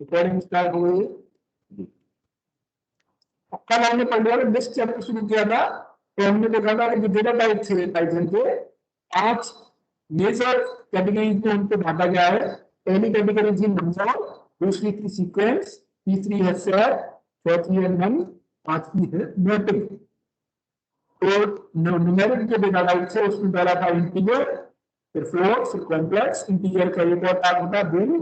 Recording start हो गई। कल हमने पढ़ लिया लिस्ट चैप्टर शुरू किया था, तो हमने देखा था कि डेटा टाइप थे पाइथन के 5 मेजर कैटेगरीज में उनको बांटा गया है। पहली कैटेगरी थी नंबर, दूसरी थी सीक्वेंस, तीसरी है सेट, चौथी है नन, पांचवी है मैपिंग। तो न्यूमेरिक जो डेटा टाइप है उसमें पहला था इंटीजर, फिर फ्लोट, फिर कॉम्प्लेक्स। इंटीजर का एक और टाइप होता है बिन।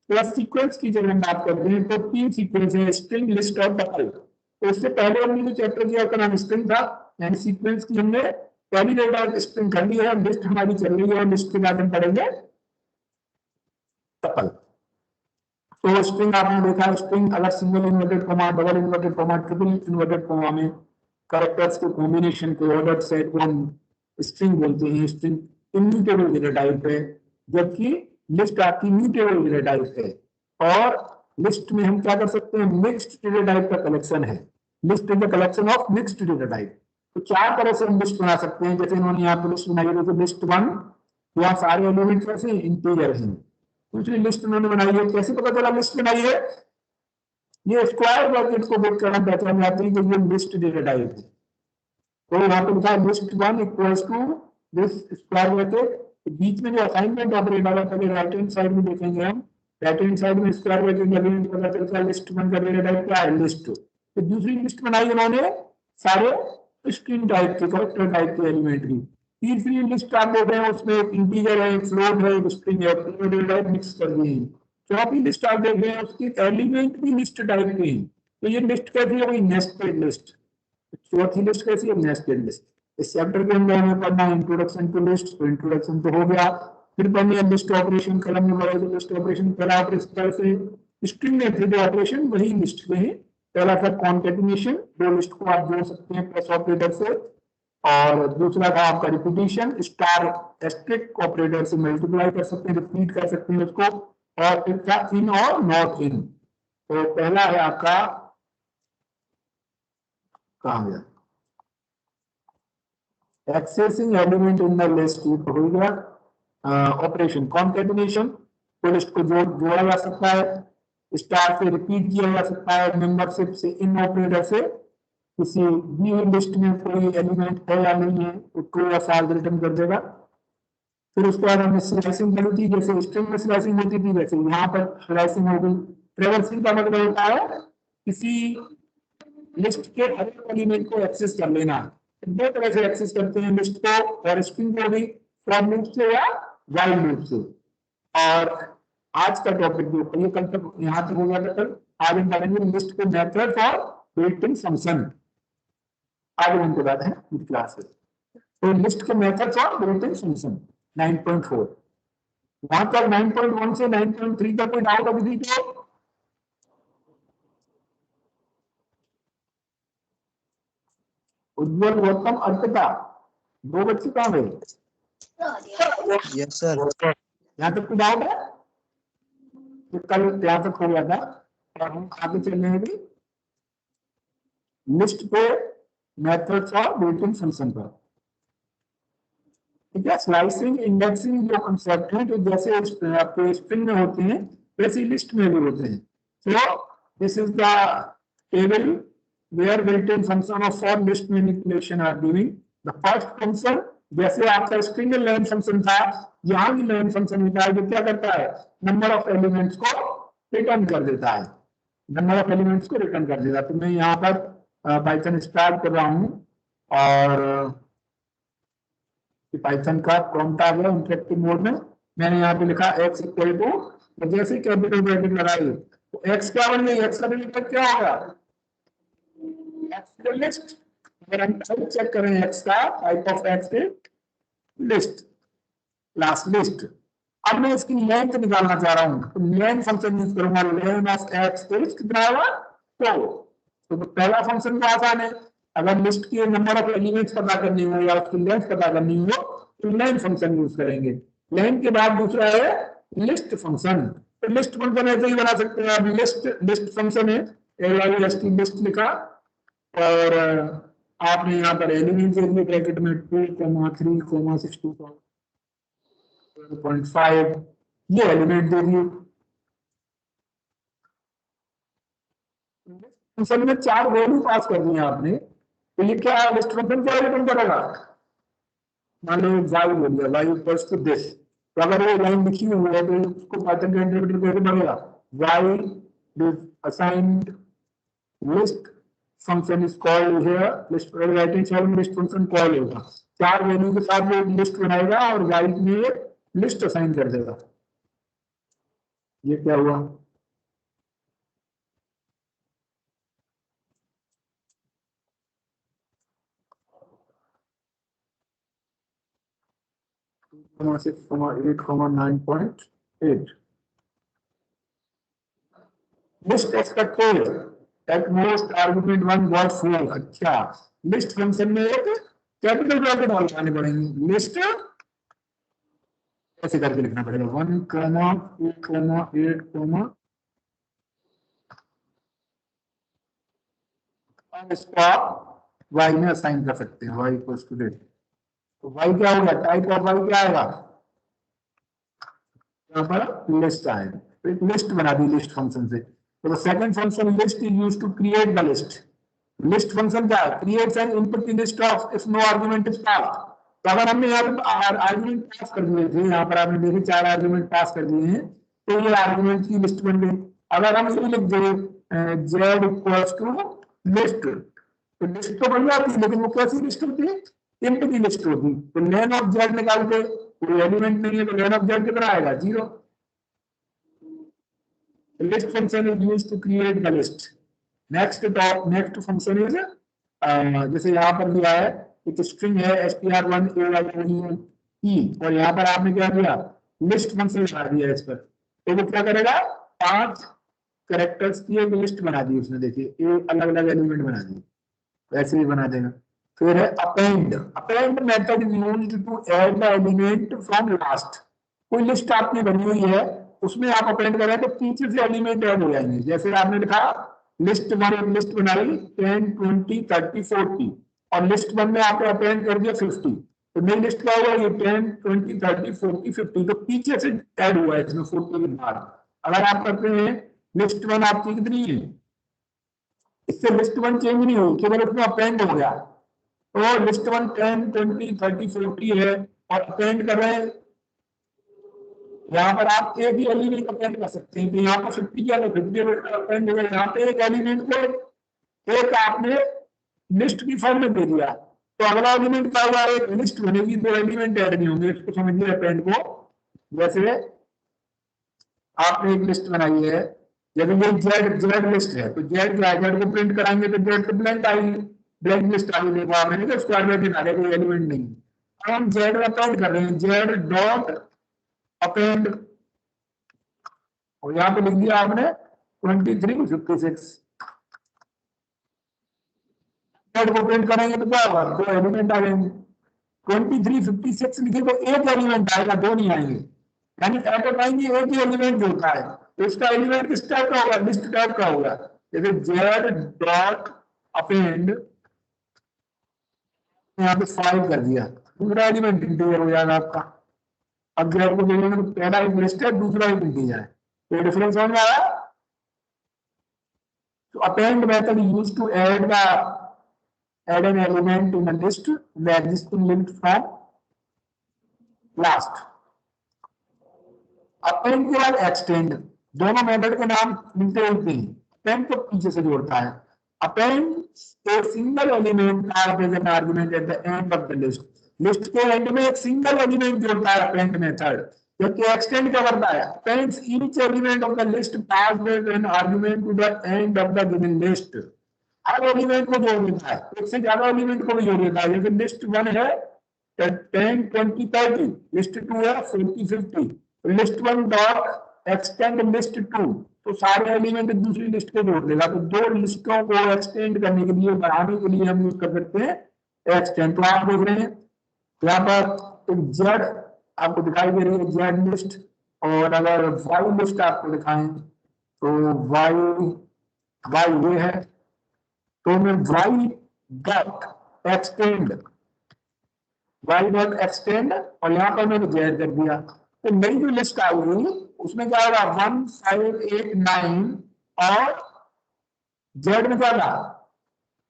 प्लस सीक्वेंस की जब हम बात करते हैं तो 3 सीक्वेंस है, स्ट्रिंग, लिस्ट और टपल। तो उससे पहले हमने जो चैप्टर किया उसका नाम स्ट्रिंग था, यानी सीक्वेंस की हमने पहली डेटा स्ट्रिंग कर ली है, लिस्ट हमारी चल रही है, लिस्ट के बाद हम पढ़ेंगे टपल। तो स्ट्रिंग आपने देखा, स्ट्रिंग अगर single inverted comma, double inverted comma, triple inverted comma में कैरेक्टर्स के कॉम्बिनेशन को ऑर्डर सेट को हम स्ट्रिंग बोलते हैं। स्ट्रिंग इम्यूटेबल डेटा टाइप है, जबकि लिस्ट आपकी म्यूटेबल डेटा टाइप है। और लिस्ट में हम क्या कर सकते हैं, मिक्स्ड डेटा टाइप का कलेक्शन है। List is the collection of mixed data type. तो 4 तरह से हम लिस्ट बना सकते हैं। जैसे इन्होंने यहाँ पे लिस्ट बनाई है, तो लिस्ट 1, यहाँ सारे एलिमेंट्स कैसे इंटीजर हैं। दूसरी लिस्ट उन्होंने बनाई है, कैसे पता चला लिस्ट बनाई है, ये स्क्वायर ब्रैकेट को देख कर हम पहचान जाते हैं कि ये लिस्ट डेटा टाइप है। तो यहाँ पे लिखा है list 1 equals to this square bracket. बीच में जो असाइनमेंट ऑपरेटर है, पहले राइट हैंड साइड में देखेंगे हम, राइट हैंड साइड में स्क्वायर ब्रैकेट लगे हैं, पता चलता है लिस्ट 1 का डेटा टाइप क्या है, लिस्ट। तो दूसरी लिस्ट बनाई उन्होंने सारे स्ट्रिंग टाइप के, कैरेक्टर टाइप के एलिमेंट की। तीसरी लिस्ट आप देख रहे हैं, उसमें एक इंटीजर है, एक फ्लोट है, एक स्ट्रिंग है, तीनों डेटा टाइप मिक्स कर दिए हैं। चौथी लिस्ट आप देख रहे हैं, उसकी एलिमेंट भी लिस्ट टाइप के हैं। तो ये लिस्ट कैसी है, वही नेस्टेड लिस्ट। चौथी लिस्ट कैसी है, नेस्टेड लिस्ट। इस चैप्टर के अंदर हमें पढ़ना है इंट्रोडक्शन टू लिस्ट, तो इंट्रोडक्शन तो हो गया। फिर पढ़नी है लिस्ट ऑपरेशन, कलम में पढ़े तो लिस्ट ऑपरेशन पहला ऑपरेशन से स्ट्रिंग में थे जो ऑपरेशन, वही लिस्ट में ही। पहला था कॉन्केटिनेशन, दो लिस्ट को आप जोड़ सकते हैं प्लस ऑपरेटर से। और दूसरा था आपका रिपीटिशन, स्टार एस्ट्रिक ऑपरेटर से मल्टीप्लाई कर सकते हैं, रिपीट कर सकते हैं उसको। और फिर था इन और नॉट इन। तो पहला है आपका, कहा गया, accessing element in the list, ये हो गया ऑपरेशन कॉन्केटिनेशन। तो लिस्ट को जोड़ा जा सकता है, स्टार से रिपीट किया जा सकता है, मेंबरशिप से, इन ऑपरेटर से किसी दी हुई लिस्ट में कोई एलिमेंट है या नहीं है तो ट्रू या फॉल्स रिटर्न कर देगा। फिर उसके बाद हमने स्लाइसिंग करी थी, जैसे स्ट्रिंग में स्लाइसिंग होती थी वैसे यहाँ पर स्लाइसिंग हो गई। ट्रेवर्सिंग का मतलब होता है किसी लिस्ट के हर एक एलिमेंट को एक्सेस कर लेना। दो तरह से एक्सेस करते हैं लिस्ट को और स्ट्रिंग को भी, फॉर लूप से या व्हाइल लूप से। और आज का टॉपिक जो ये कल तक यहाँ तक हो गया था, कल आज हम पढ़ेंगे लिस्ट के मेथड्स और बिल्ट इन फंक्शन। आगे उनके बाद है क्लास में। तो लिस्ट के मेथड्स और बिल्ट इन फंक्शन 9.4। वहां तक 9.1 से 9.3 का कोई डाउट अभी तो? उज्जवल, गौतम, अर्पिता, दो बच्चे कहाँ गए? Yes sir. यहाँ तक कोई डाउट है? तो कल यहाँ तक हो गया था और हम आगे चल रहे हैं लिस्ट पे मेथड्स और बिल्ट इन फंक्शन पर। ठीक है, स्लाइसिंग इंडेक्सिंग जो कंसेप्ट है, तो जैसे आपके स्ट्रिंग में होते हैं वैसे लिस्ट में भी होते हैं। So this is the table where built-in function of for list manipulation are doing. The first function, जैसे आपका स्ट्रिंग लेन फंक्शन था, यहाँ भी लेन फंक्शन होता है जो क्या करता है, नंबर ऑफ एलिमेंट्स को रिटर्न कर देता है। नंबर ऑफ एलिमेंट्स को रिटर्न कर देता है। तो मैं यहाँ पर पाइथन स्टार्ट कर रहा हूँ और पाइथन का प्रॉम्प्ट आ गया इंटरेक्टिव मोड में। मैंने यहाँ पे लिखा x इक्वल टू, जैसे कैपिटल ब्रैकेट लगाई तो x क्या बन गई, x का वैल्यू क्या होगा, लिस्ट। अगर हम चेक करें x का टाइप ऑफ x है लिस्ट, क्लास लिस्ट। अब मैं इसकी लेंथ निकालना चाह रहा हूं तो लेन फंक्शन यूज करूंगा, लेन ऑफ x तो कितना होगा 4। तो पहला फंक्शन तो आसान है, अगर लिस्ट के नंबर ऑफ एलिमेंट्स पता करनी हो या उसकी लेंथ पता करनी हो तो लेन फंक्शन यूज करेंगे। लेन के बाद दूसरा है लिस्ट फंक्शन। तो लिस्ट फंक्शन ऐसे ही बना सकते हैं आप, लिस्ट फंक्शन है, लिस्ट लिखा और आपने यहाँ पर एलिमेंट ब्रैकेट में 2,3,62.5 ये एलिमेंट दे दिए। फंक्शन में 4 वैल्यू पास कर दी आपने, तो ये क्या लिस्ट फंक्शन क्या रिटर्न करेगा? मान लो वाई बोल दिया, वाई इक्वल्स टू दिस, तो अगर ये लाइन लिखी हुई है तो उसको पाइथन का इंटरप्रेटर कैसे बनेगा? Y assigned list function is called here list, right hand side में लिस्ट फंक्शन कॉल होगा, 4 वैल्यू के साथ वो लिस्ट बनाएगा और वाई में एक लिस्ट असाइन कर देगा। ये क्या हुआ? List expected at most argument 1 got 4। अच्छा, लिस्ट फंक्शन में एक कैपिटल ब्रैकेट लगाने पड़ेंगे, लिस्ट ऐसे करके लिखना पड़ेगा 1,8,8, और इसको आप वाई में असाइन कर सकते हैं, वाई इक्वल्स टू डेट। तो वाई क्या होगा? टाइप ऑफ वाई क्या आएगा? यहाँ पर लिस्ट आएगा, तो एक लिस्ट बना दी लिस्ट फंक्शन से। तो second function list is used to create the list. List function क्या है? Creates an input in list of if no argument is pass. तो अगर हमने यहाँ पर आर्गुमेंट पास कर दिए थे, यहाँ पर आपने देखे 4 आर्गुमेंट पास कर दिए हैं, तो ये आर्गुमेंट की लिस्ट बन गई। अगर हम ये लिख दें जेड इक्वल्स टू लिस्ट, तो लिस्ट तो बन जाती है, लेकिन वो कैसी लिस्ट होती है? एम्प्टी लिस्ट होती। तो लेन ऑफ जेड निकालते, कोई एलिमेंट नहीं है, तो लेन ऑफ जेड कितना आएगा? 0। List function is used to create the list. Next function is जैसे यहाँ पर दिया है एक स्ट्रिंग है str1 e, और यहाँ पर आपने क्या दिया? लिस्ट फंक्शन लगा दिया इस पर, तो वो क्या करेगा? 5 कैरेक्टर्स की एक लिस्ट बना दी उसने, देखिए एक अलग अलग एलिमेंट बना दी, वैसे ही बना देगा। फिर है append. Append method is used to add the element from last. कोई लिस्ट आपने बनी हुई है, उसमें आप अपेंड करें तो पीछे से एलिमेंट ऐड हो जाएंगे। जैसे आपने लिखा लिस्ट वन, एक लिस्ट बनाई 10, 20, 30, 40, और लिस्ट वन में आपने अपेंड कर दिया 50, तो नई लिस्ट क्या हुआ? ये 10, 20, 30, 40, 50, तो पीछे से ऐड हुआ है इसमें 40 के बाद। अगर आप करते हैं लिस्ट वन आपकी कितनी है, इससे लिस्ट वन चेंज नहीं हुई, केवल उसमें अपेंड हो गया। तो लिस्ट वन 10, 20, 30, 40 है, और अपेंड कर रहे हैं, यहाँ पर आप एक ही एलिमेंट अपेंड कर सकते हैं। तो यहाँ पर 50 किया तो 50 अपेंड हो गया, यहाँ पे एक एलिमेंट को एक आपने लिस्ट की फॉर्म में दे दिया, तो अगला एलिमेंट क्या हुआ? एक लिस्ट बनेगी, 2 एलिमेंट ऐड नहीं होंगे, इसको समझिए अपेंड को। जैसे आपने एक लिस्ट बनाई है, जब ये जेड लिस्ट है, तो जेड क्या है? जेड को प्रिंट कराएंगे तो जेड तो ब्लैंक आएगी, ब्लैंक लिस्ट आ गई। देखो आपने तो स्क्वायर ब्रैकेट आ गया, कोई एलिमेंट नहीं। अब हम जेड अपेंड कर रहे हैं, जेड डॉट अपेंड, और यहाँ पे लिख दिया आपने 23, 56। जेड को प्रिंट करेंगे तो क्या होगा? 2 एलिमेंट आ जाएंगे। 23, 56 लिखे तो एक एलिमेंट आएगा, 2 नहीं आएंगे। यानी एट ए टाइम ये एक ही एलिमेंट होता है, तो इसका एलिमेंट किस टाइप का होगा? लिस्ट टाइप का होगा। जैसे जेड डॉट अपेंड, यहाँ पे 5 कर दिया, दूसरा एलिमेंट इंटीजर हो जाएगा आपका। अब जेड को देखेंगे तो पहला एक लिस्ट है, दूसरा एक इंटीजर है, तो डिफरेंस समझ में आया? तो append method use to add an element in a list the existing link from last। Append के बाद एक्सटेंड, दोनों मेथड के नाम मिलते जुलते हैं। अपेंड को पीछे से जोड़ता है। Append a single element as an argument at the end of the list. List के एंड में एक सिंगल एलिमेंट जोड़ता है अपेंड मेथड, जबकि एक्सटेंड क्या करता है? Appends each element of the list passed as an argument to the end of the given list. हर एलिमेंट को जोड़ देता है, एक से ज्यादा एलिमेंट को भी जोड़ देता है। जैसे लिस्ट 1 है 10, 20, 30, लिस्ट 2 है 40, 50, लिस्ट 1 डॉट एक्सटेंड लिस्ट 2, तो सारे एलिमेंट दूसरी लिस्ट को जोड़ देगा। तो 2 लिस्टों को एक्सटेंड करने के लिए, बढ़ाने के लिए हम यूज कर सकते हैं एक्सटेंड। तो आप देख रहे हैं यहाँ पर जेड आपको दिखाई दे रही है, जेड लिस्ट, और अगर वाई लिस्ट आपको दिखाएं तो वाई ये है, तो मैं वाई डॉट एक्सटेंड और यहाँ पर मैंने जेड कर दिया, तो नई जो लिस्ट आएगी उसमें क्या होगा? 1, 5, 8, 9 और जेड में क्या था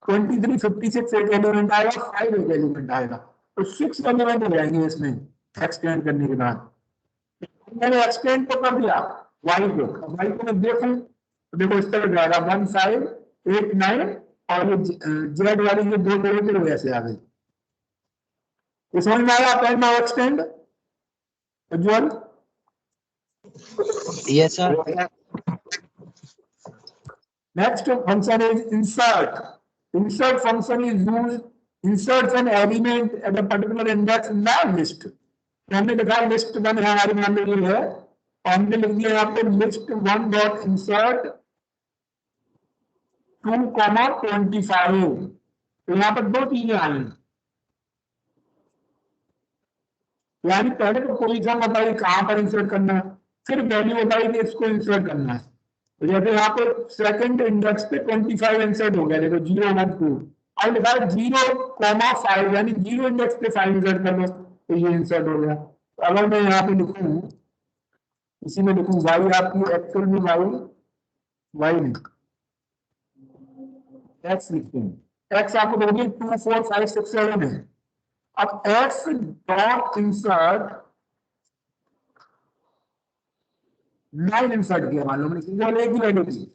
23, 56 एक एलिमेंट आएगा, 5 एक एलिमेंट आएगा, तो 6 एलिमेंट हो जाएंगे इसमें एक्सटेंड करने के बाद। मैंने एक्सटेंड तो कर दिया वाई को, वाई को मैं देखूं तो देखो इस तरह जाएगा 1 5 8 9 और ये जेड वाली ये दो डेरिवेटिव वैसे आ गई। ये समझ में आया पहला extend Ujjwal? Yes, sir. Next function is insert. Insert function is used, inserts an element at a particular index in the list. हमने लिखा लिस्ट वन है हमारी मान ली है, और हमने लिख दिया यहाँ पे लिस्ट वन डॉट इंसर्ट 2,25। तो यहाँ पर दो चीजें आई, यानी पहले तो पोजीशन बताई कहां पर इंसर्ट करना है, फिर वैल्यू बताई कि इसको इंसर्ट करना है। तो जैसे यहाँ पे सेकंड इंडेक्स पे 25 इंसर्ट हो गया, देखो 0 1 2, अब लिखा है 0,5 यानी 0 इंडेक्स पे 5 इंसर्ट कर लो तो ये इंसर्ट हो गया। तो अगर मैं यहाँ पे लिखूं, इसी में लिखूं वाई, आपकी एक्चुअल में वाई नहीं एक्स लिखते हैं, एक्स आपको दोगे 2 4 5 6 7 है। अब एक्स डॉट इंसर्ट 9 इंसर्ट किया, मान लो मैंने एक ही वैल्यू थी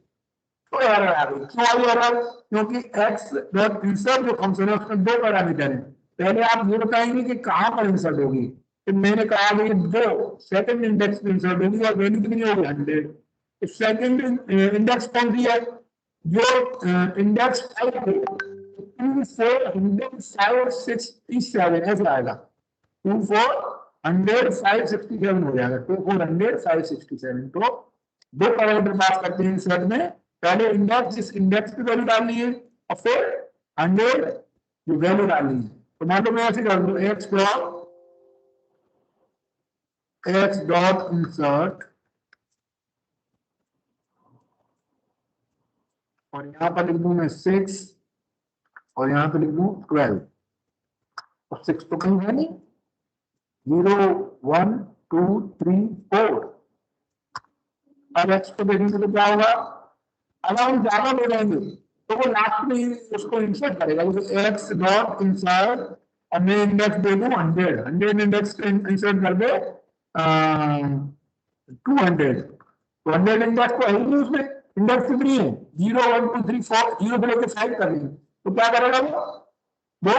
तो एरर आ गई। क्यों आई एरर? क्योंकि एक्स डॉट इंसर्ट जो फंक्शन है उसमें दो पैरामीटर है, पहले आप ये बताएंगे कि कहां पर इंसर्ट होगी, तो मैंने कहा कि दो सेकंड इंडेक्स पे इंसर्ट होगी और वैल्यू कितनी होगी 100। सेकंड इंडेक्स कौन सी है? जो इंडेक्स 5 है 2467 ऐसा आएगा, 2467 हो जाएगा, 2467। तो दो पैरामीटर पास करते हैं सेट में, पहले इंडेक्स जिस इंडेक्स पे वैल्यू डालनी है और फिर 100 जो वैल्यू डालनी है। तो मान लो मैं ऐसे कर दूं एक्स डॉट इंसर्ट और यहां पर लिख दूं मैं 6 और यहां पे लिख दूं 12, और 6 तो कहीं है नहीं, 0 1 2 3 4। अब एक्स को देखेंगे तो क्या होगा, अगर हम ज्यादा ले लेंगे तो वो लास्ट में उसको इंसर्ट करेगा, एक्स डॉट इंसर्ट और मैं इंडेक्स दे दूं 100, 100 इंडेक्स इंसर्ट कर दे 200, तो 100 इंडेक्स तो है ही नहीं उसमें, इंडेक्स कितनी है 0 1 2 3 4, 0 से लेकर 5 कर रही है, तो क्या करेगा वो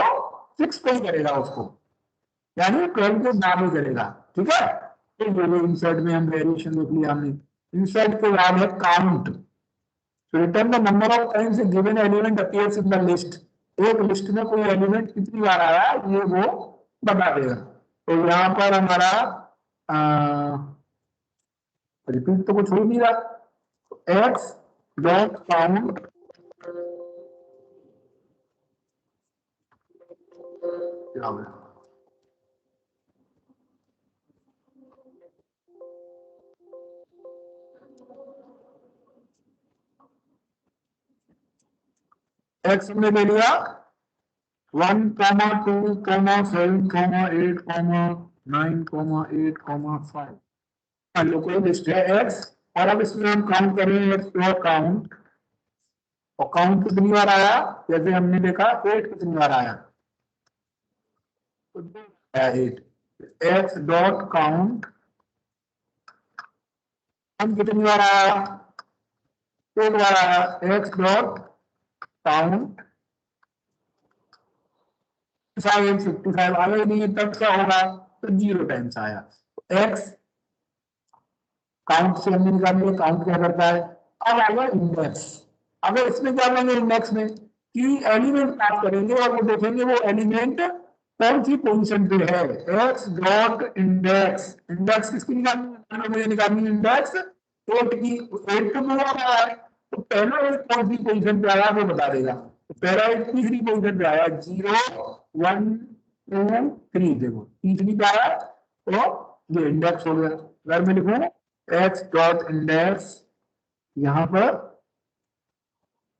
6 पे ही करेगा उसको, यानी 12 के बाद में करेगा। ठीक है, तो इंसर्ट में हम वेरिएशन देख लिया हमने। इंसर्ट के बाद है count. So return the number of times a given element appears in the list. एक लिस्ट में कोई एलिमेंट कितनी बार आया ये वो बता देगा। तो यहाँ पर हमारा रिपीट तो कुछ हो नहीं रहा, एक्स डॉट काउंट क्या होगा, एक्स हमने ले लिया 1, 2, 7, 8, 9, 8, 5। लोकल लिस्ट है एक्स, और अब इसमें हम काउंट कर रहे हैं एक्स डॉट काउंट, और काउंट कितनी बार आया, जैसे हमने देखा 8 कितनी बार आया, तो 8। एक्स डॉट काउंट हम कितनी बार आया, एक बार आया, एक्स डॉट काउंट 55 आया नहीं, तब क्या होगा, तो 0 टाइम्स आया। एक्स काउंट से हमने निकाल लिया, काउंट क्या करता है। अब आएगा इंडेक्स, अगर इसमें क्या करेंगे इंडेक्स में कि एलिमेंट प्राप्त करेंगे और वो देखेंगे वो एलिमेंट कौन सी पोजीशन पे है, एक्स डॉट इंडेक्स, इंडेक्स किसकी निकालनी है, मुझे निकालनी है इंडेक्स 8 की, 8 तो पूरा आया है, तो पहला एक कौन सी पोजीशन पे आया वो बता देगा, तो पहला एक तीसरी पोजीशन पे आया 0 1 2 3, देखो तीसरी पे आया तो ये इंडेक्स हो गया। अगर मैं लिखूं एक्स डॉट इंडेक्स, यहां पर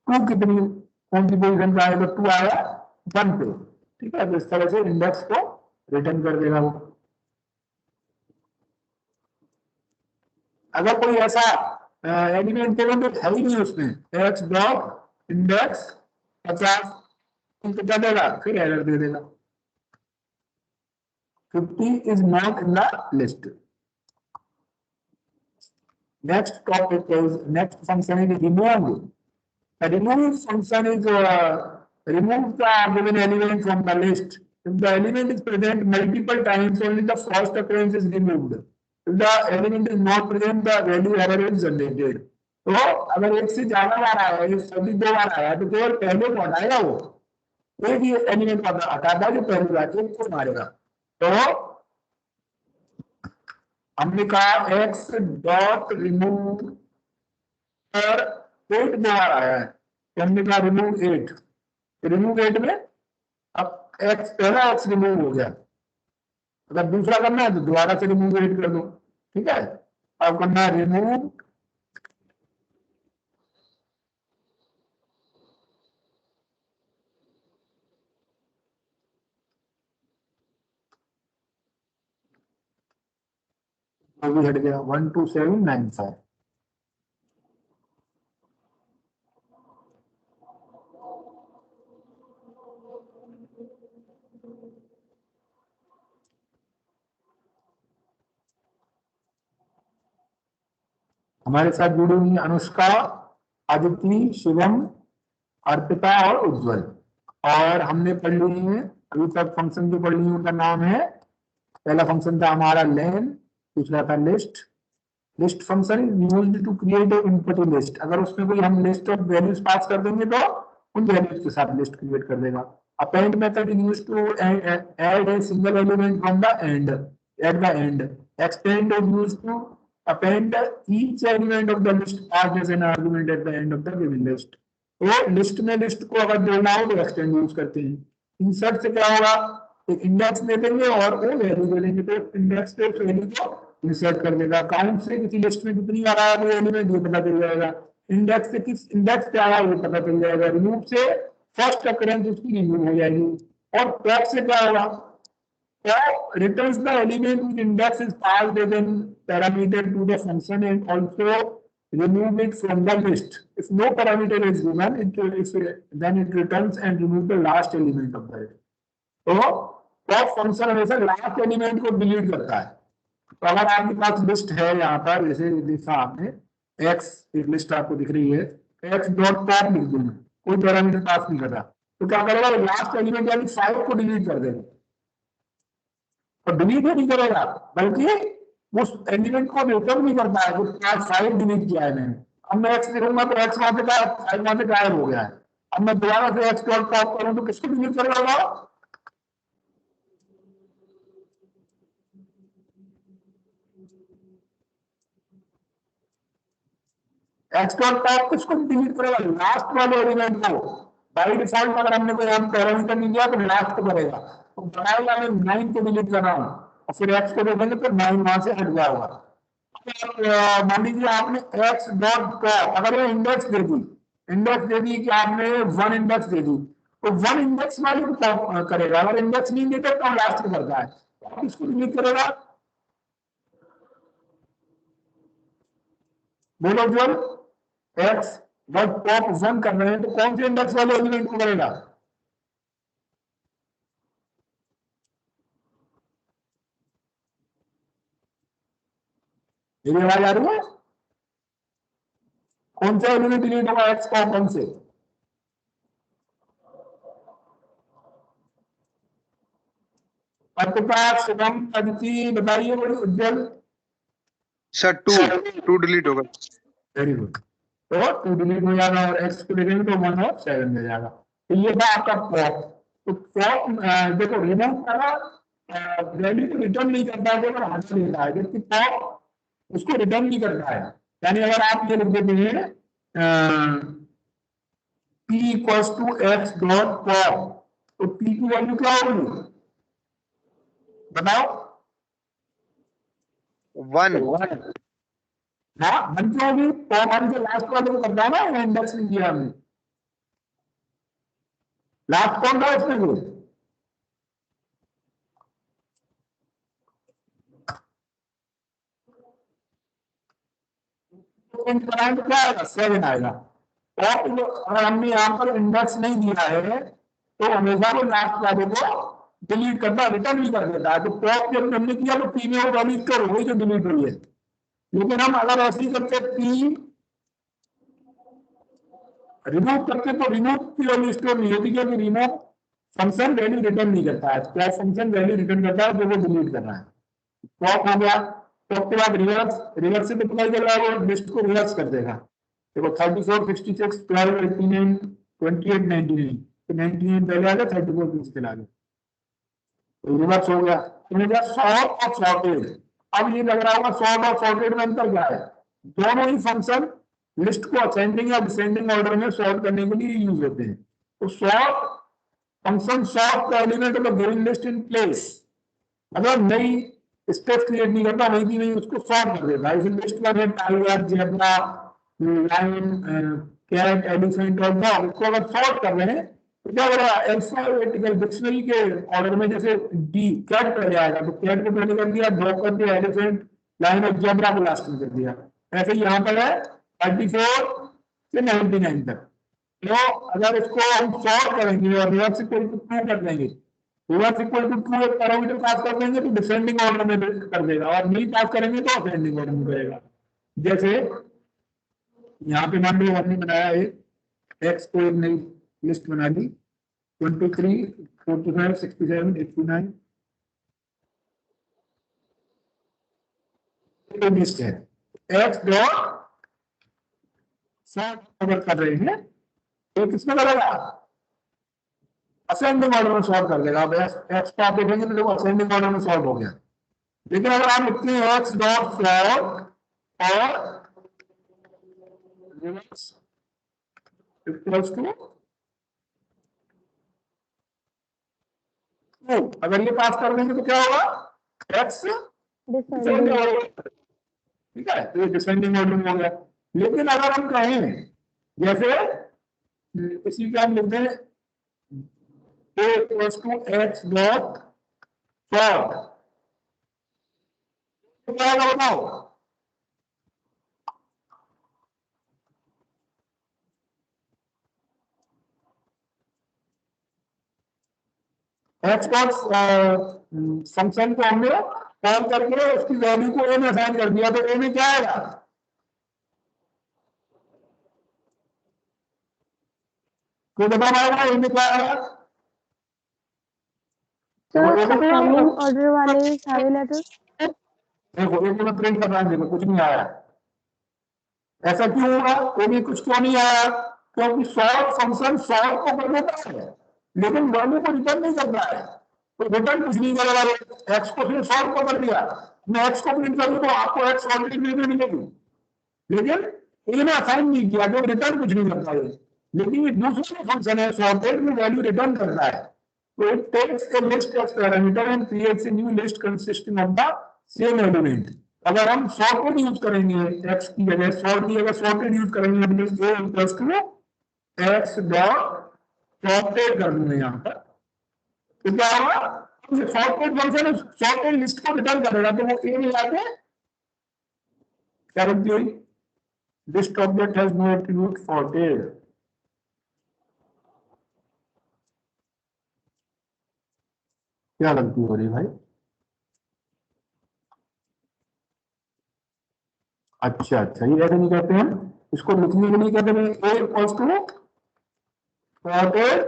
2 कितनी कौन सी पोजीशन पे आएगा, 2 आया 1 पे, ठीक है, तो इस तरह से इंडेक्स को रिटर्न कर देगा वो। अगर कोई ऐसा एलिमेंट है ही नहीं उसमें, एक्स डॉट इंडेक्स 50, तो क्या देगा, फिर एरर दे देगा, 50 is not in the list. Next topic is, next function is remove. A remove function is remove the given element from the list. If the element is present multiple times, only the first occurrence is removed. If the element is not present, the value error is generated. तो अगर एक से ज्यादा बार आया है, सभी 2 बार आया तो केवल पहले को हटाएगा, वो एक ही एलिमेंट को हटाता जो पहली बार एक को मारेगा। तो हमने कहा x डॉट रिमूव पर 8 2 बार आया है, हमने कहा रिमूव 8, रिमूव 8 में अब x पहला x रिमूव हो गया, अगर दूसरा करना है तो दोबारा से रिमूव 8 कर दो, ठीक है। अब करना है रिमूव अभी हट गया 12795। हमारे साथ जुड़ी हुई अनुष्का, आदित्य, शिवम, अर्पिता और उज्जवल, और हमने पढ़ ली है अभी तक फंक्शन जो पढ़ ली उनका नाम है, पहला फंक्शन था हमारा लेन, दूसरा था list. List function is used to create a input list, अगर उसमें कोई हम लिस्ट ऑफ वैल्यूज पास कर देंगे तो उन वैल्यूज के साथ लिस्ट क्रिएट कर देगा। Append method is used to add a single element from the end at the end. Extend is used to append each element of the list passed as an argument at the end of the given list। तो list में list को अगर जोड़ना हो तो extend use करते हैं। Insert से क्या होगा, एक इंडेक्स दे देंगे और वो वैल्यू दे देंगे, तो इंडेक्स पे वैल्यू को इंसर्ट कर देगा। काउंट से किसी लिस्ट में कितनी बार आया वो एलिमेंट ये पता चल जाएगा, इंडेक्स से किस इंडेक्स पे आया वो पता चल जाएगा, रिमूव से फर्स्ट अकरेंस उसकी रिमूव हो जाएगी, और टॉप से क्या होगा, returns the element whose index is passed as an parameter to the function and also remove it from the list. If no parameter is given, then it returns and remove the last element of the list. तो pop function हमेशा last element को delete करता है। तो अगर आपके पास list है यहाँ पर, जैसे लिखा आपने x, एक लिस्ट आपको दिख रही है, x डॉट पॉप लिख दूंगा, कोई पैरामीटर पास नहीं कर रहा, तो क्या करेगा, लास्ट एलिमेंट यानी 5 को डिलीट कर देगा, और डिलीट नहीं करेगा बल्कि उस एलिमेंट को रिटर्न नहीं करता है, जो क्लास 5 डिलीट किया है मैंने। अब मैं x लिखूंगा तो x वहां पे गायब हो गया है, अब मैं दोबारा से x डॉट पॉप करूं तो किसको डिलीट करेगा, x डॉट पॉप किसको डिलीट करेगा, लास्ट वाले एलिमेंट को। बाई डिफॉल्ट अगर हमने कोई हम पैरामीटर नहीं दिया तो लास्ट को करेगा, तो बनाएगा मैं 9 को डिलीट कर रहा हूँ और फिर x को देखेंगे तो 9 वहां से हट जाएगा। मान लीजिए आपने x डॉट पॉप, अगर ये इंडेक्स दे दी कि आपने 1 इंडेक्स दे दी, तो 1 इंडेक्स वाले को पॉप करेगा, अगर इंडेक्स नहीं देते तो लास्ट को करता है, तो इसको डिलीट करेगा। बोलो जो x डॉट पॉप 1 कर रहे हैं तो कौन से इंडेक्स वाले एलिमेंट को करेगा, मेरी आवाज आ रही है, कौन सा एलिमेंट डिलीट होगा x पॉप 1 से, आपके पास शुभम, अदिति बताइए, बड़ी उज्जवल। सर 2 डिलीट होगा। वेरी गुड, तो 2 डिलीट हो जाएगा और x को देखेंगे तो 1 और 7 मिल जाएगा। तो ये था आपका पॉप। तो पॉप देखो रिमूव करा, वैल्यू को रिटर्न नहीं करता है, केवल हटा देता है, जबकि पॉप उसको रिटर्न नहीं करता है। यानी अगर आप ये लिख देते हैं p equals to x dot pop, तो p की वैल्यू क्या होगी बताओ, 1 हाँ 1 क्यों होगी, पॉप हम जो लास्ट वाले को करता है ना, इंडेक्स नहीं दिया हमने, लास्ट कौन था इसमें को, तो क्या आएगा, 7 आएगा। अगर हमने यहाँ पर इंडेक्स नहीं दिया है तो हमेशा वो लास्ट वाले को डिलीट करना, रिटर्न भी कर देता है। तो पॉप जब हमने किया तो पी में वो वैल्यू स्टोर हो गई जो डिलीट हुई है। लेकिन हम अगर ऐसे ही करते पी रिमूव करते तो रिमूव की वैल्यू स्टोर नहीं होती, क्योंकि रिमूव फंक्शन वैल्यू रिटर्न नहीं करता है। क्या फंक्शन वैल्यू रिटर्न करता है जो वो डिलीट करना है। पॉप हो गया, पॉप के बाद रिवर्स, रिवर्स से तो पता ही चल रहा है वो लिस्ट को रिवर्स कर देगा। देखो 34, 66, 12, 89, 28, 99, तो 99 पहले आ गया, 34 पीछे चला गया, तो रिवर्स हो गया। तो सॉर्ट और सॉर्टेड, अब ये लग रहा होगा सॉर्ट और सॉर्टेड में अंतर क्या है। दोनों ही फंक्शन लिस्ट को असेंडिंग या डिसेंडिंग ऑर्डर में सॉर्ट करने के लिए यूज होते हैं। तो sort function sort the element of the given list in place, मतलब नई स्टेप क्रिएट नहीं करता, वही की नहीं उसको सॉर्ट कर देता है। इसे लिस्ट में tiger, zebra, lion, cat, elephant और डॉग, इसको अगर सॉर्ट कर रहे हैं तो क्या करेगा, अल्फाबेटिकल डिक्शनरी के ऑर्डर में, जैसे डी कैट पहले आएगा तो कैट को पहले कर दिया, डॉग कर दिया, एलिफेंट, लाइन और जेब्रा को लास्ट में कर दिया। ऐसे यहाँ पर है 34 से 99 तक। तो अगर इसको हम सॉर्ट करेंगे और रिवर्स इक्वल टू 2 कर देंगे, रिवर्स इक्वल टू 2 एक पैरामीटर पास कर देंगे तो डिसेंडिंग ऑर्डर में कर देगा, और नहीं पास करेंगे तो असेंडिंग ऑर्डर में करेगा। जैसे यहाँ पे मान लो हमने बनाया है एक्स को एक नई लिस्ट बना ली 23, 45, 67, 89 लिस्ट है। एक्स डॉट सॉर्ट अगर कर रहे हैं तो किसमें करेगा, असेंडिंग ऑर्डर में सॉर्ट कर देगा। अब एक्स को आप देखेंगे तो देखो असेंडिंग ऑर्डर में सॉर्ट हो गया। लेकिन अगर आप लिखते हैं एक्स डॉट सॉर्ट और रिवर्स इक्वल्स टू, अगर ये पास कर देंगे तो क्या होगा, एक्स डिसेंडिंग ऑर्डर, ठीक है, तो ये डिसेंडिंग ऑर्डर में हो गया। लेकिन अगर हम कहें जैसे इसी का हम लिखते हैं a equals to x dot sort, तो क्या होगा बताओ, एक्स डॉट फंक्शन को हमने कॉल करके उसकी वैल्यू को ए में असाइन कर दिया, तो ए में क्या आएगा, कोई बता पाएगा ए में क्या आएगा। ऑर्डर वाले सारे लेटर, देखो एक मैं प्रिंट कर रहा हूँ, देखो कुछ नहीं आया। ऐसा क्यों हुआ, कोई भी कुछ क्यों नहीं आया, क्योंकि सॉर्ट फंक्शन सॉर्ट को कर देता है लेकिन वैल्यू को रिटर्न नहीं करता है। तो रिटर्न कुछ नहीं करेगा, एक्स को फिर सॉर्ट को कर दिया, मैं एक्स को प्रिंट करूँ तो आपको एक्स ऑलरेडी मिलेगी, लेकिन इन्हें असाइन नहीं किया जो रिटर्न कुछ नहीं करता है। लेकिन ये दूसरा फंक्शन है सॉर्टेड में वैल्यू रिटर्न करता है। So it takes a list of parameter and creates a new list consisting of the same element. अगर हम सॉर्टेड यूज करेंगे x की जगह सॉर्ट की जगह सॉर्टेड यूज करेंगे, a equals to x dot sorted कर दूंगा यहाँ पर, तो क्या होगा, सॉर्टेड फंक्शन सॉर्टेड लिस्ट को रिटर्न करेगा, तो वो a में जाके क्या रखती हुई, list object has no attribute sorted. क्या लगती हो रही भाई, अच्छा अच्छा, ये ऐसे नहीं कहते हैं, इसको लिखने के लिए कहते हैं a equals to sorted,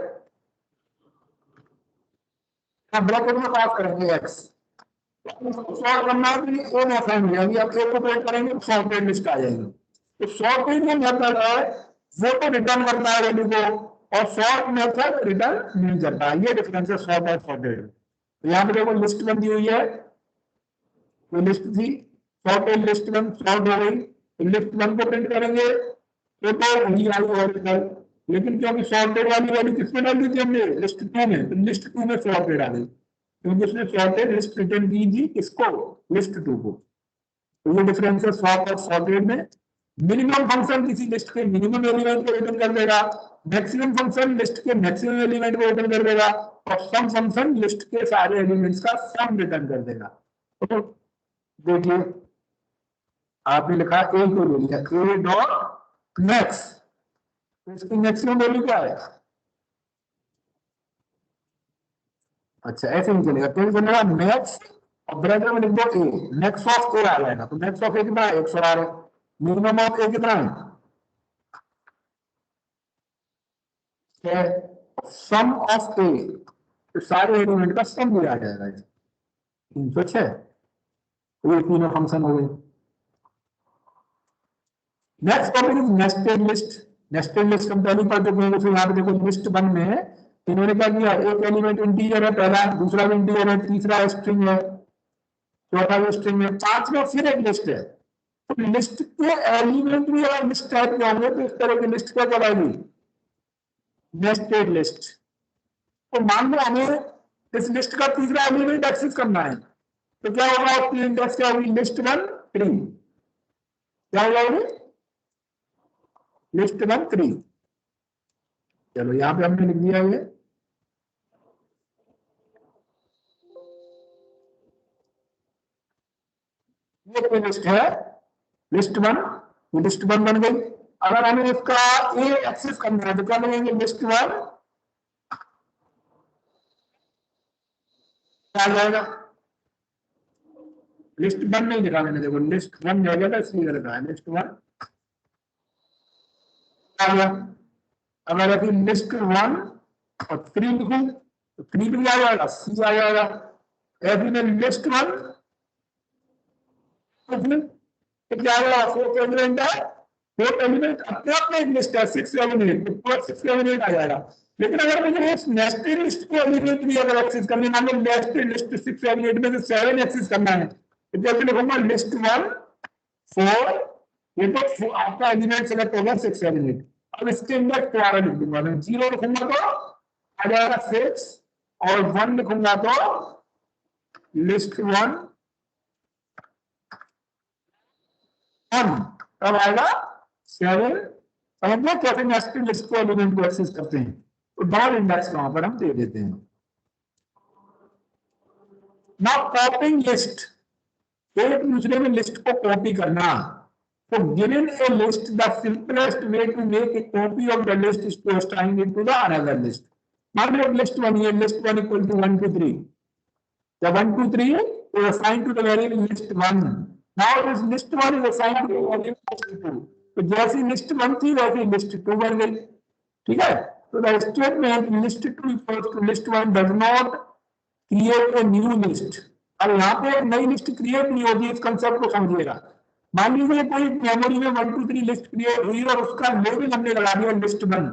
bracket में पास करेंगे x, सॉर्ट करना है तो ए में असाइन हो जाएंगे, अब ए को प्रिंट करेंगे तो सॉर्टेड लिस्ट आ जाएगी। तो सॉर्टेड में मेथड है वो तो रिटर्न करता है वैल्यू को, और सॉर्ट मेथड रिटर्न नहीं करता है। ये डिफरेंस है सॉर्ट और सॉर्टेड। तो यहाँ पे देखो लिस्ट बनी हुई है, तो लिस्ट थी सॉर्टेड, लिस्ट वन सॉर्ट हो गई, तो लिस्ट वन को प्रिंट करेंगे तो वही आई ओरिजिनल, लेकिन क्योंकि सॉर्टेड वाली वैल्यू किसमें डाल दी थी हमने, लिस्ट टू में, तो लिस्ट टू में सॉर्टेड आ गई, क्योंकि उसने सॉर्टेड लिस्ट रिटर्न दी थी किसको, लिस्ट टू को। तो ये डिफरेंस है सॉर्ट और सॉर्टेड में। मिनिमम फंक्शन किसी लिस्ट के मिनिमम एलिमेंट को रिटर्न कर देगा, मैक्सिमम फंक्शन लिस्ट के मैक्सिमम एलिमेंट को रिटर्न कर देगा, और सम फंक्शन लिस्ट के सारे एलिमेंट्स का सम रिटर्न कर देगा। तो देखिए आपने लिखा ए को ले लिया, ए डॉट मैक्स, तो इसकी मैक्सिमम वैल्यू क्या है? अच्छा ऐसे नहीं चलेगा, तो चलेगा मैक्स और ब्रैकेट में लिख दो ए, मैक्स ऑफ ए आ जाएगा। तो मैक्स ऑफ ए कितना है? 112। मिनिमम ऑफ ए कितना है? सम ऑफ ए, तो सारे एलिमेंट का सम भी आ जाएगा 306। तो ये तीनों फंक्शन हो गए। Next topic is nested list. Nested list हम पहले पढ़ चुके हैं। यहाँ पे देखो लिस्ट 1 में इन्होंने क्या किया, एक एलिमेंट इंटीजर है पहला, दूसरा भी इंटीजर है, तीसरा स्ट्रिंग है, चौथा भी स्ट्रिंग है, पांचवा फिर एक लिस्ट है। तो लिस्ट के एलिमेंट भी अगर लिस्ट टाइप के होंगे तो इस तरह की लिस्ट क्या कहलाएगी? Nested list. तो मान लो हमें इस लिस्ट का तीसरा एलिमेंट एक्सेस करना है, तो क्या होगा? उसकी इंडेक्स क्या होगी? लिस्ट 1 3। क्या होगा? लिस्ट 1 3। चलो यहां पे हमने लिख दिया ये कोई लिस्ट है, लिस्ट 1, वो लिस्ट 1 बन गई। अगर हमें इसका ए एक्सेस करना है तो क्या लगेंगे? लिस्ट 1 आ जाएगा। लिस्ट 1 नहीं लिखा मैंने, देखो लिस्ट 1 आ गया था इसलिए लिखा है लिस्ट 1 आ गया। अगर अभी लिस्ट 1 और 3 लिखूं तो 3 भी आ जाएगा, सी आ जाएगा। अभी मैं लिस्ट 1 तो क्या होगा? 4 एलिमेंट है, 4 एलिमेंट अपने आप में एक लिस्ट है, 6 एलिमेंट, तो 6 एलिमेंट आ जाएगा। लेकिन अगर मुझे इस नेस्टेड लिस्ट को एलिमेंट भी अगर एक्सेस करने, मान लो नेस्टेड लिस्ट 6 एलिमेंट में से 7 एक्सेस करना है, तो जैसे लिखूंगा लिस्ट 1 4, ये तो आपका एलिमेंट सेलेक्ट होगा 6 एलिमेंट। अब इसके इंडेक्स दोबारा लिख दूंगा मैं, 0 लिखूंगा तो आ जाएगा 6 और 1 लिखूंगा तो लिस्ट 1 तब आएगा 7। समझ कैसे नेस्टेड लिस्ट को एलिमेंट को एक्सेस करते हैं? तो डॉट इंडेक्स वहां पर हम दे देते हैं। नाउ कॉपिंग लिस्ट, एक दूसरे में लिस्ट को कॉपी करना। तो given a list, the simplest way to make a copy of the list is to assign it to the another list. मान लो लिस्ट 1 है, लिस्ट 1 इक्वल टू 1 2 3, जब 1 2 3 is assigned to the variable list 1. Now this list 1 is assigned to the variable list 2. तो जैसी list 1 थी वैसी list 2 बन गई। ठीक है, तो the statement list 2 equals to list 1 does not create a new list. अब यहाँ पे नई लिस्ट क्रिएट नहीं होगी, इस कंसेप्ट को समझिएगा। मान लीजिए कोई मेमोरी में 1 2 3 लिस्ट क्रिएट हुई और उसका लेबल हमने लगा दिया लिस्ट 1,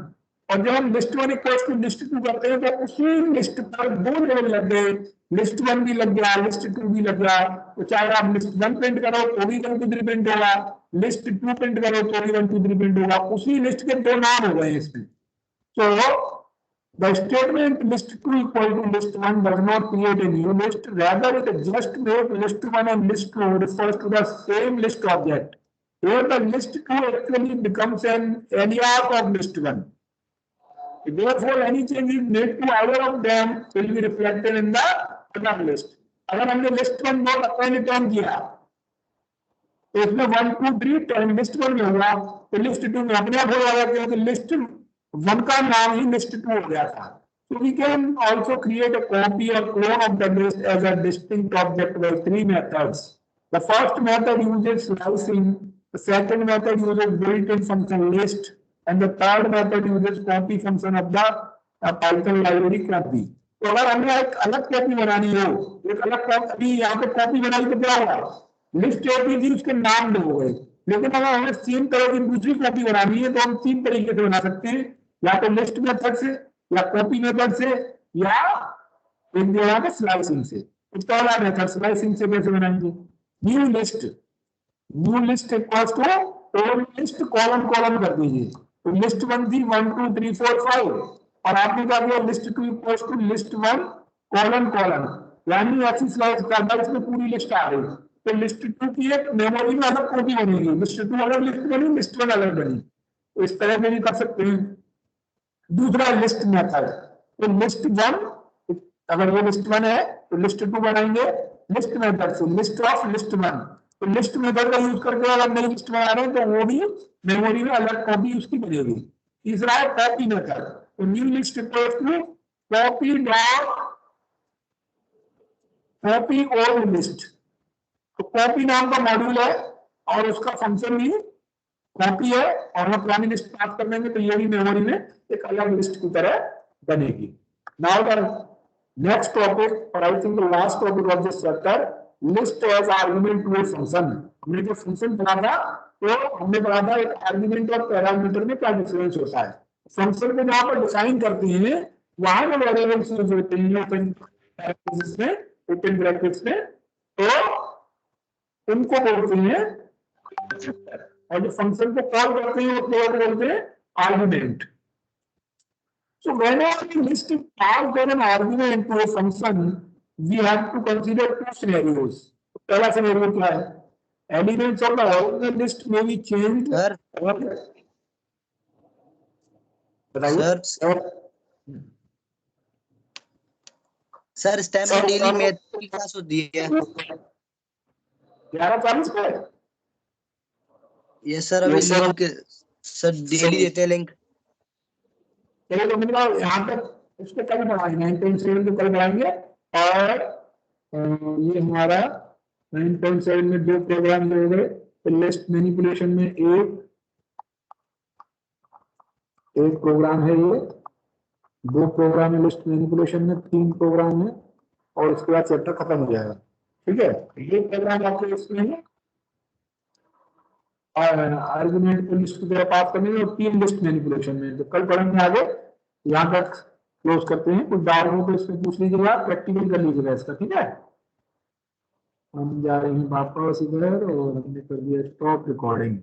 और जब हम लिस्ट 1 इक्वल्स टू लिस्ट 2 करते हैं तो उसी लिस्ट पर 2 लेबल लग गए, लिस्ट 1 भी लग गया, लिस्ट 2 भी लग गया। तो चाहे आप लिस्ट 1 प्रिंट करो तो भी 1 2 3 प्रिंट होगा, लिस्ट 2 प्रिंट करो तो भी 1 2 3 प्रिंट होगा, उसी लिस्ट के 2 नाम हो गए इसमें। So the statement list 2 equal to list 1 does not create a new list, rather it just makes list 1 and list 2 refers to the same list object. Here the list 2 actually becomes an alias of list 1. Therefore any changes made to either of them will be reflected in the other list. अगर हमने list 1 note अपने return किया तो इसमें 1 2 3 10 list 1 में हुआ, तो list 2 में अपने आप हो जाएगा, क्योंकि लिस्ट 1 का नाम ही लिस्ट 2 हो गया था। So we can also create a copy or clone of the list as a distinct object by 3 methods. The first method uses slicing, the second method uses built-in function list, and the third method uses copy function of the Python library copy. तो अगर हमें एक अलग copy बनानी हो, एक अलग copy, अभी यहाँ पे कॉपी बनाई तो क्या होगा? लिस्ट कॉपी थी, उसके नाम दो हो गए। लेकिन अगर हमें 3 तरह की दूसरी कॉपी बनानी है तो हम 3 तरीके से बना सकते हैं, या तो लिस्ट मेथड से, या कॉपी मेथड से, या एक जगह पे स्लाइसिंग से। तो पहला मेथड स्लाइसिंग से कैसे बनाएंगे? New list equals to list colon कर दीजिए। तो लिस्ट 1 थी 1 2 3 4 5, और आपने क्या किया? List 2 equals to list 1 colon, यानी ऐसी स्लाइस करना इसमें पूरी लिस्ट आ गई। तो लिस्ट 2 की एक मेमोरी में अलग कॉपी बनेगी, लिस्ट 2 अलग लिस्ट बनी, लिस्ट 1 अलग बनी। तो इस तरह से भी कर सकते हैं। दूसरा लिस्ट मेथड, तो लिस्ट 1, अगर वो लिस्ट 1 है तो लिस्ट 2 बनाएंगे लिस्ट मेथड से, लिस्ट ऑफ लिस्ट 1। तो लिस्ट मेथड का यूज करके अगर नई लिस्ट बना रहे हैं तो वो भी मेमोरी में अलग कॉपी उसकी बनेगी। तीसरा है कॉपी मेथड। तो new list equals to copy dot copy old list. तो कॉपी नाम का मॉड्यूल है और उसका फंक्शन भी कॉपी है, और हम पुरानी लिस्ट पास कर देंगे तो ये भी मेमोरी में एक अलग लिस्ट की तरह बनेगी। नाउ द नेक्स्ट टॉपिक, और I think the last topic of this chapter, list as argument to function. हमने जो फंक्शन पढ़ा था तो हमने पढ़ा था एक आर्गुमेंट और पैरामीटर में क्या डिफरेंस होता है। फंक्शन को जहां पर डिफाइन करते हैं वहां जो वेरिएबल्स यूज होते हैं ओपन ब्रैकेट्स में, तो उनको बोलते हैं, और जो फंक्शन को कॉल करते हैं उसको बोलते हैं argument. So whenever we list pass an argument to a function, we have to consider two scenarios. पहला सिनेरियो क्या है? Elements of the original list may be changed. Sir stem में डेली मैथ की क्लास होती है 11:40 पे। ये sir अभी लिंक सर डेली देते हैं लिंक। चलिए तो मैंने कहा यहाँ तक उसको कल बढ़ाएंगे 9.7 को कल बढ़ाएंगे, और ये हमारा 9.7 में दो प्रोग्राम हो गए। तो लिस्ट मैनिपुलेशन में एक प्रोग्राम है, ये दो प्रोग्राम है लिस्ट मैनिपुलेशन में, 3 प्रोग्राम है, और उसके बाद चैप्टर खत्म हो जाएगा। ठीक है, ये प्रोग्राम आपको इसमें है आर्गुमेंट को लिस्ट की तरह पास करने में, और 3 लिस्ट मैनिपुलेशन में। तो कल पढ़ेंगे आगे, यहाँ तक क्लोज करते हैं। कुछ डाउट हो तो इसमें पूछ लीजिएगा, प्रैक्टिकल कर लीजिएगा इसका। ठीक है, हम जा रहे हैं वापस इधर, और हमने कर दिया स्टॉप रिकॉर्डिंग।